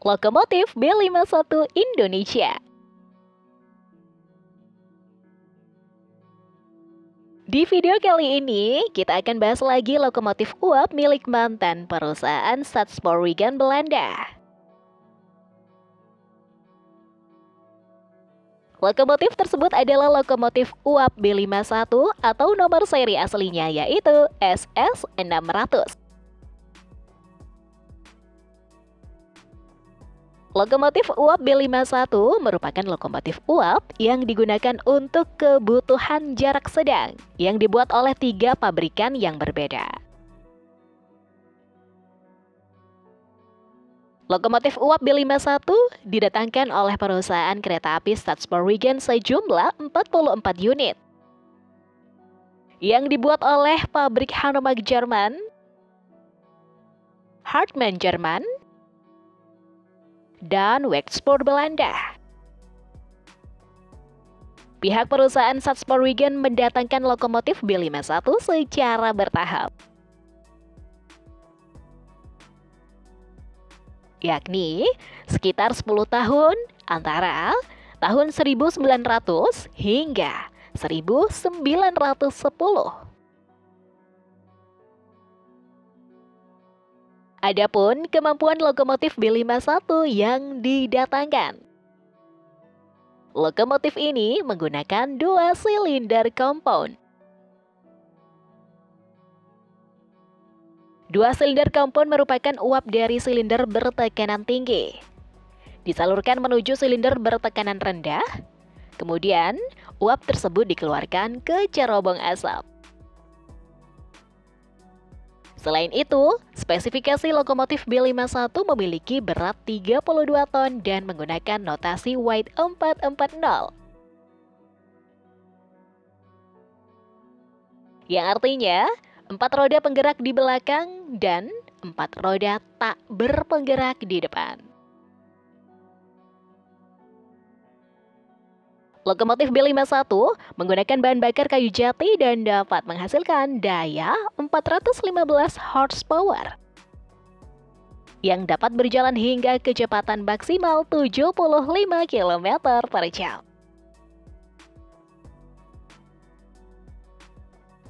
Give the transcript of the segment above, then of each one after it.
Lokomotif B51 Indonesia. Di video kali ini, kita akan bahas lagi lokomotif uap milik mantan perusahaan Stadspoorwegen Belanda. Lokomotif tersebut adalah lokomotif uap B51 atau nomor seri aslinya yaitu SS600. Lokomotif uap B51 merupakan lokomotif uap yang digunakan untuk kebutuhan jarak sedang yang dibuat oleh 3 pabrikan yang berbeda. Lokomotif uap B51 didatangkan oleh perusahaan kereta api Stadspoorwegen sejumlah 44 unit yang dibuat oleh pabrik Hanomag Jerman, Hartmann Jerman, dan Wegspoor Belanda. Pihak perusahaan Stadspoorwegen mendatangkan lokomotif B51 secara bertahap, yakni sekitar 10 tahun antara tahun 1900 hingga 1910. Adapun kemampuan lokomotif B51 yang didatangkan. Lokomotif ini menggunakan 2 silinder compound. 2 silinder compound merupakan uap dari silinder bertekanan tinggi, disalurkan menuju silinder bertekanan rendah, kemudian uap tersebut dikeluarkan ke cerobong asap. Selain itu, spesifikasi lokomotif B51 memiliki berat 32 ton dan menggunakan notasi White 440. Yang artinya, 4 roda penggerak di belakang dan 4 roda tak berpenggerak di depan. Lokomotif B51 menggunakan bahan bakar kayu jati dan dapat menghasilkan daya 415 horsepower yang dapat berjalan hingga kecepatan maksimal 75 km per jam.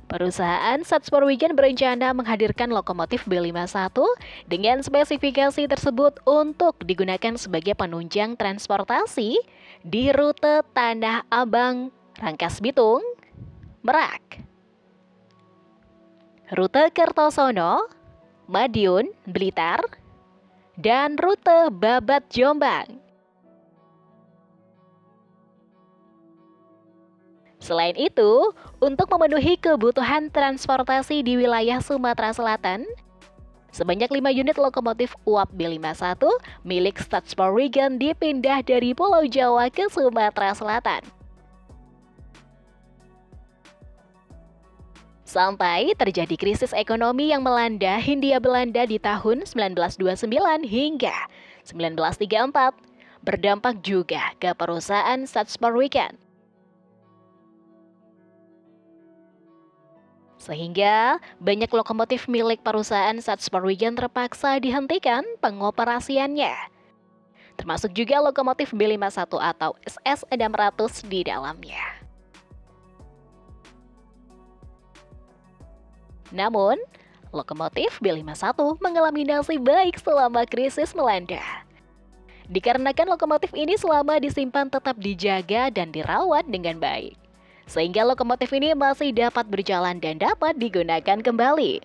Perusahaan Stadspoorwegen berencana menghadirkan lokomotif B51 dengan spesifikasi tersebut untuk digunakan sebagai penunjang transportasi di rute Tanah Abang, Rangkas Bitung, Merak, rute Kertosono, Madiun, Blitar, dan rute Babat, Jombang. Selain itu, untuk memenuhi kebutuhan transportasi di wilayah Sumatera Selatan, sebanyak 5 unit lokomotif uap B51 milik Stadspoorwegen dipindah dari Pulau Jawa ke Sumatera Selatan. Sampai terjadi krisis ekonomi yang melanda Hindia Belanda di tahun 1929 hingga 1934, berdampak juga ke perusahaan Stadspoorwegen. Sehingga banyak lokomotif milik perusahaan Stadspoorwegen terpaksa dihentikan pengoperasiannya. Termasuk juga lokomotif B51 atau SS600 di dalamnya. Namun, lokomotif B51 mengalami nasib baik selama krisis melanda. Dikarenakan lokomotif ini selama disimpan tetap dijaga dan dirawat dengan baik, sehingga lokomotif ini masih dapat berjalan dan dapat digunakan kembali.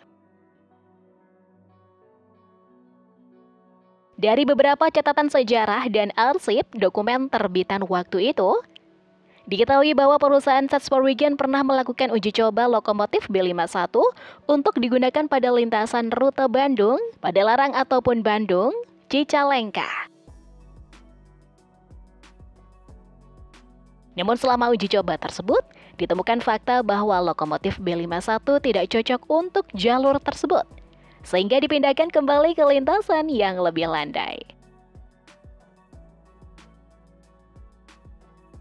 Dari beberapa catatan sejarah dan arsip dokumen terbitan waktu itu, diketahui bahwa perusahaan Stadspoorwegen pernah melakukan uji coba lokomotif B51 untuk digunakan pada lintasan rute Bandung, Padalarang ataupun Bandung, Cicalengka. Namun selama uji coba tersebut, ditemukan fakta bahwa lokomotif B51 tidak cocok untuk jalur tersebut, sehingga dipindahkan kembali ke lintasan yang lebih landai.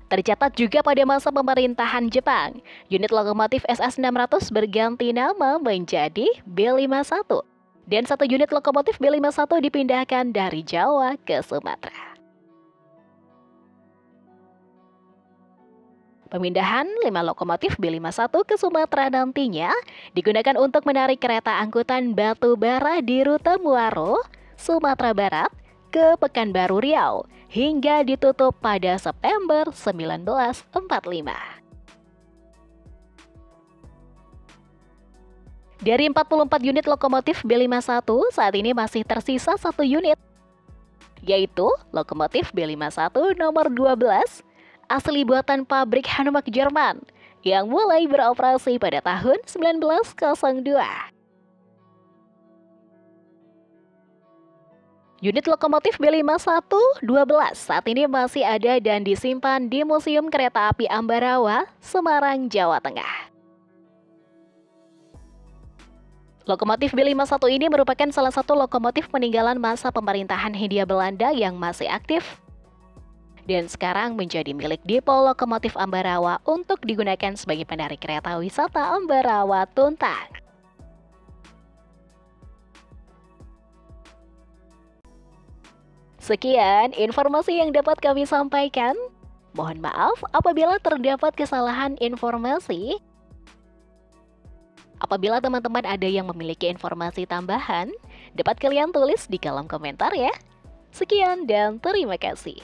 Tercatat juga pada masa pemerintahan Jepang, unit lokomotif SS600 berganti nama menjadi B51 Dan 1 unit lokomotif B51 dipindahkan dari Jawa ke Sumatera. Pemindahan 5 lokomotif B51 ke Sumatera nantinya digunakan untuk menarik kereta angkutan batu bara di rute Muaro, Sumatera Barat, ke Pekanbaru Riau hingga ditutup pada September 1945. Dari 44 unit lokomotif B51, saat ini masih tersisa 1 unit, yaitu lokomotif B51 nomor 12 asli buatan pabrik Hanomag Jerman yang mulai beroperasi pada tahun 1902. Unit lokomotif B51-12 saat ini masih ada dan disimpan di Museum Kereta Api Ambarawa, Semarang, Jawa Tengah. Lokomotif B51 ini merupakan salah satu lokomotif peninggalan masa pemerintahan Hindia Belanda yang masih aktif dan sekarang menjadi milik Depo Lokomotif Ambarawa untuk digunakan sebagai penarik kereta wisata Ambarawa Tuntang. Sekian informasi yang dapat kami sampaikan. Mohon maaf apabila terdapat kesalahan informasi. Apabila teman-teman ada yang memiliki informasi tambahan, dapat kalian tulis di kolom komentar ya. Sekian dan terima kasih.